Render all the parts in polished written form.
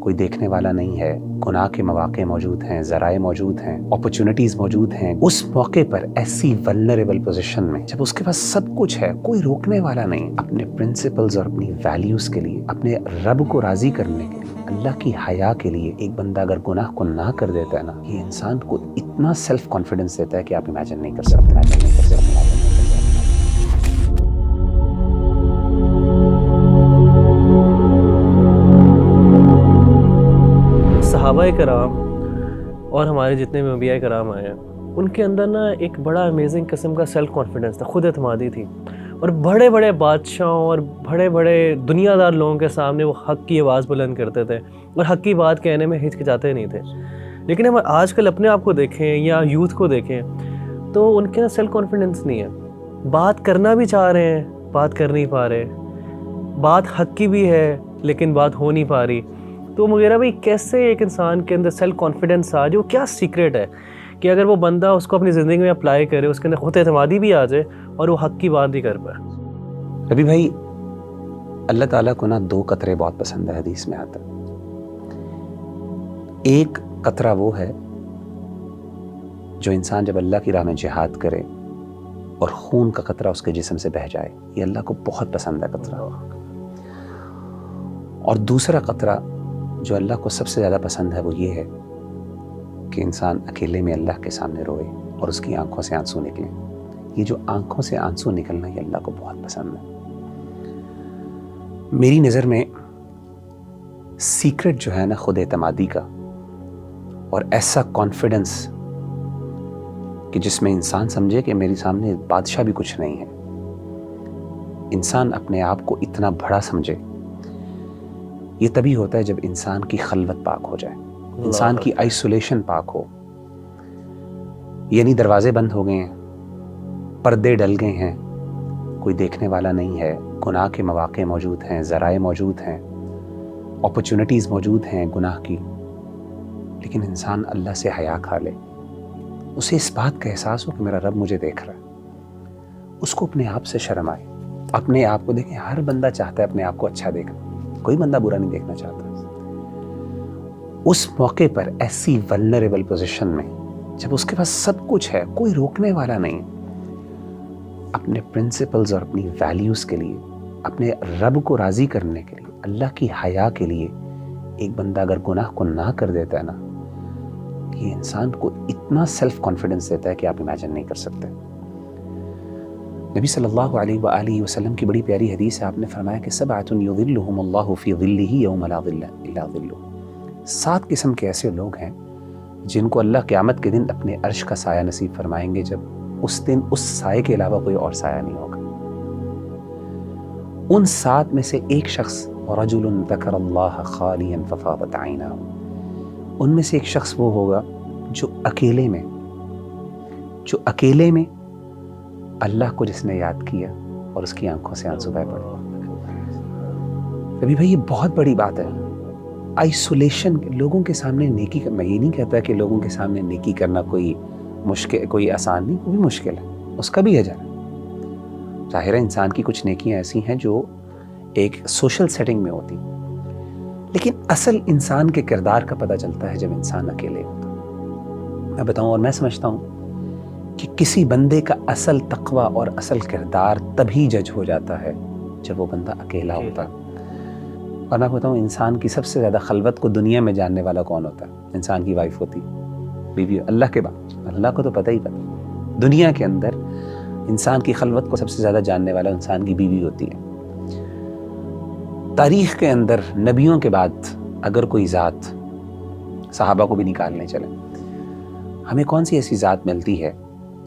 کوئی دیکھنے والا نہیں ہے، گناہ کے مواقع موجود ہیں، ذرائع موجود ہیں، اپرچونٹیز موجود ہیں. اس موقع پر ایسی ولنریبل پوزیشن میں جب اس کے پاس سب کچھ ہے، کوئی روکنے والا نہیں، اپنے پرنسپلز اور اپنی ویلیوز کے لیے، اپنے رب کو راضی کرنے کے لیے، اللہ کی حیا کے لیے ایک بندہ اگر گناہ کو نہ کر دیتا ہے نا، یہ انسان کو اتنا سیلف کانفیڈنس دیتا ہے کہ آپ امیجن نہیں کر سکتے. صحابہ کرام اور ہمارے جتنے بھی انبیاء کرام آئے ہیں، ان کے اندر نا ایک بڑا امیزنگ قسم کا سیلف کانفیڈنس تھا، خود اعتمادی تھی. اور بڑے بڑے بادشاہوں اور بڑے بڑے دنیا دار لوگوں کے سامنے وہ حق کی آواز بلند کرتے تھے اور حق کی بات کہنے میں ہچکچاتے نہیں تھے. لیکن ہم آج کل اپنے آپ کو دیکھیں یا یوتھ کو دیکھیں تو ان کے اندر سیلف کانفیڈنس نہیں ہے. بات کرنا بھی چاہ رہے ہیں، بات کر نہیں پا رہے، بات حق کی بھی ہے لیکن بات ہو نہیں پا رہی. تو میرا بھائی کیسے ایک انسان کے اندر سیلف کانفیڈنس آ جو کیا سیکریٹ ہے کہ اگر وہ بندہ اس کو اپنی زندگی میں اپلائی کرے، اس کے اندر خود اعتمادی بھی آ جائے اور وہ حق کی بات بھی کر پائے؟ ربی بھائی، اللہ تعالیٰ کو نا 2 قطرے بہت پسند ہے، حدیث میں آتا ہے. ایک قطرہ وہ ہے جو انسان جب اللہ کی راہ میں جہاد کرے اور خون کا قطرہ اس کے جسم سے بہہ جائے، یہ اللہ کو بہت پسند ہے قطرہ. اور دوسرا قطرہ جو اللہ کو سب سے زیادہ پسند ہے وہ یہ ہے کہ انسان اکیلے میں اللہ کے سامنے روئے اور اس کی آنکھوں سے آنسو نکلیں. یہ جو آنکھوں سے آنسو نکلنا یہ اللہ کو بہت پسند ہے. میری نظر میں سیکرٹ جو ہے نا خود اعتمادی کا اور ایسا کانفیڈنس کہ جس میں انسان سمجھے کہ میری سامنے بادشاہ بھی کچھ نہیں ہے، انسان اپنے آپ کو اتنا بڑا سمجھے، یہ تبھی ہوتا ہے جب انسان کی خلوت پاک ہو جائے، انسان کی آئسولیشن پاک ہو. یعنی دروازے بند ہو گئے ہیں، پردے ڈل گئے ہیں، کوئی دیکھنے والا نہیں ہے، گناہ کے مواقع موجود ہیں، ذرائع موجود ہیں، اپرچونٹیز موجود ہیں گناہ کی، لیکن انسان اللہ سے حیا کھا لے، اسے اس بات کا احساس ہو کہ میرا رب مجھے دیکھ رہا ہے، اس کو اپنے آپ سے شرم آئے. اپنے آپ کو دیکھیں، ہر بندہ چاہتا ہے اپنے آپ کو اچھا دیکھنا، کوئی بندہ برا نہیں دیکھنا چاہتا. اس موقع پر ایسی ولنریبل پوزیشن میں جب اس کے پاس سب کچھ ہے، کوئی روکنے والا نہیں، اپنے پرنسپلز اور اپنی ویلیوز کے لیے، اپنے رب کو راضی کرنے کے لیے، اللہ کی حیا کے لیے ایک بندہ اگر گناہ کو نہ کر دیتا ہے نا، یہ انسان کو اتنا سیلف کانفیڈنس دیتا ہے کہ آپ امیجن نہیں کر سکتے. نبی صلی اللہ علیہ وآلہ وسلم کی بڑی پیاری حدیث ہے، آپ نے فرمایا کہ 7 یظلهم اللہ فی ظلہ یوم لا ظل الا ظلہ. 7 قسم کے ایسے لوگ ہیں جن کو اللہ قیامت کے دن اپنے عرش کا سایہ نصیب فرمائیں گے، جب اس دن اس سائے کے علاوہ کوئی اور سایہ نہیں ہوگا. ان 7 میں سے ایک شخص رجل ذکر اللہ خالیا ففاضت عیناہ، ان میں سے ایک شخص وہ ہوگا جو اکیلے میں اللہ کو جس نے یاد کیا اور اس کی آنکھوں سے آنسو بہہ پڑے. ابھی بھائی یہ بہت بڑی بات ہے. آئسولیشن، لوگوں کے سامنے نیکی کرنا، میں یہ نہیں کہتا کہ لوگوں کے سامنے نیکی کرنا کوئی مشکل، کوئی آسان نہیں، کوئی مشکل ہے، اس کا بھی اجر ہے. ظاہر ہے انسان کی کچھ نیکیاں ایسی ہیں جو ایک سوشل سیٹنگ میں ہوتی، لیکن اصل انسان کے کردار کا پتہ چلتا ہے جب انسان اکیلے ہوتا. میں بتاؤں، اور میں سمجھتا ہوں کہ کسی بندے کا اصل تقوی اور اصل کردار تبھی جج ہو جاتا ہے جب وہ بندہ اکیلا ہوتا ہے. اور میں بتاؤں، انسان کی سب سے زیادہ خلوت کو دنیا میں جاننے والا کون ہوتا ہے؟ انسان کی وائف ہوتی، بیوی. اللہ کے بعد اللہ کو تو پتہ ہی پتہ، دنیا کے اندر انسان کی خلوت کو سب سے زیادہ جاننے والا انسان کی بیوی ہوتی ہے. تاریخ کے اندر نبیوں کے بعد اگر کوئی ذات، صحابہ کو بھی نکالنے چلیں، ہمیں کون سی ایسی ذات ملتی ہے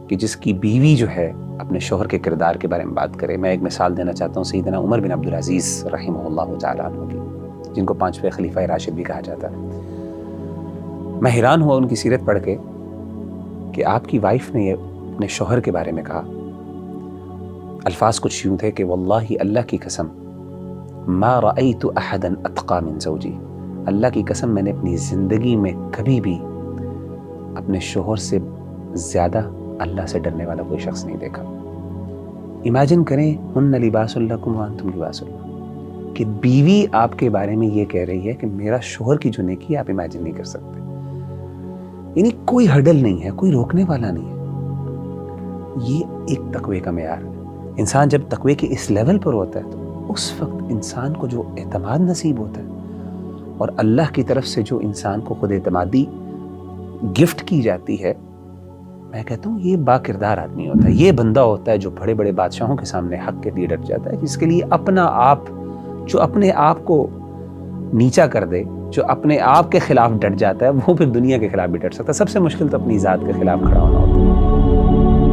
کہ جس کی بیوی جو ہے اپنے شوہر کے کردار کے بارے میں بات کرے؟ میں ایک مثال دینا چاہتا ہوں سیدنا عمر بن عبدالعزیز رحمہ اللہ تعالیٰ عنہ کی، جن کو 5ویں خلیفہ راشد بھی کہا جاتا ہے. میں حیران ہوا ان کی سیرت پڑھ کے کہ آپ کی وائف نے یہ اپنے شوہر کے بارے میں کہا. الفاظ کچھ یوں تھے کہ واللہ، اللہ کی قسم، ما رأیت احدا اتقى من زوجی، اللہ کی قسم میں نے اپنی زندگی میں کبھی بھی اپنے شوہر سے زیادہ اللہ سے ڈرنے والا کوئی شخص نہیں دیکھا. امیجن کریں، ہن لباس لکم وانتم لباس لہن، کہ بیوی آپ کے بارے میں یہ کہہ رہی ہے کہ میرا شوہر کی جو نیکی ہے آپ امیجن نہیں کر سکتے. یعنی کوئی ہرڈل نہیں ہے, کوئی روکنے والا نہیں ہے. یہ ایک تقوی کا معیار ہے. انسان جب تقوی کے اس لیول پر ہوتا ہے تو اس وقت انسان کو جو اعتماد نصیب ہوتا ہے اور اللہ کی طرف سے جو انسان کو خود اعتمادی گفٹ کی جاتی ہے, میں کہتا ہوں یہ با کردار آدمی ہوتا ہے. یہ بندہ ہوتا ہے جو بڑے بڑے بادشاہوں کے سامنے حق کے لیے ڈٹ جاتا ہے, جس کے لیے اپنا آپ, جو اپنے آپ کو نیچا کر دے, جو اپنے آپ کے خلاف ڈٹ جاتا ہے, وہ پھر دنیا کے خلاف بھی ڈٹ سکتا ہے. سب سے مشکل تو اپنی ذات کے خلاف کھڑا ہونا ہوتا ہے.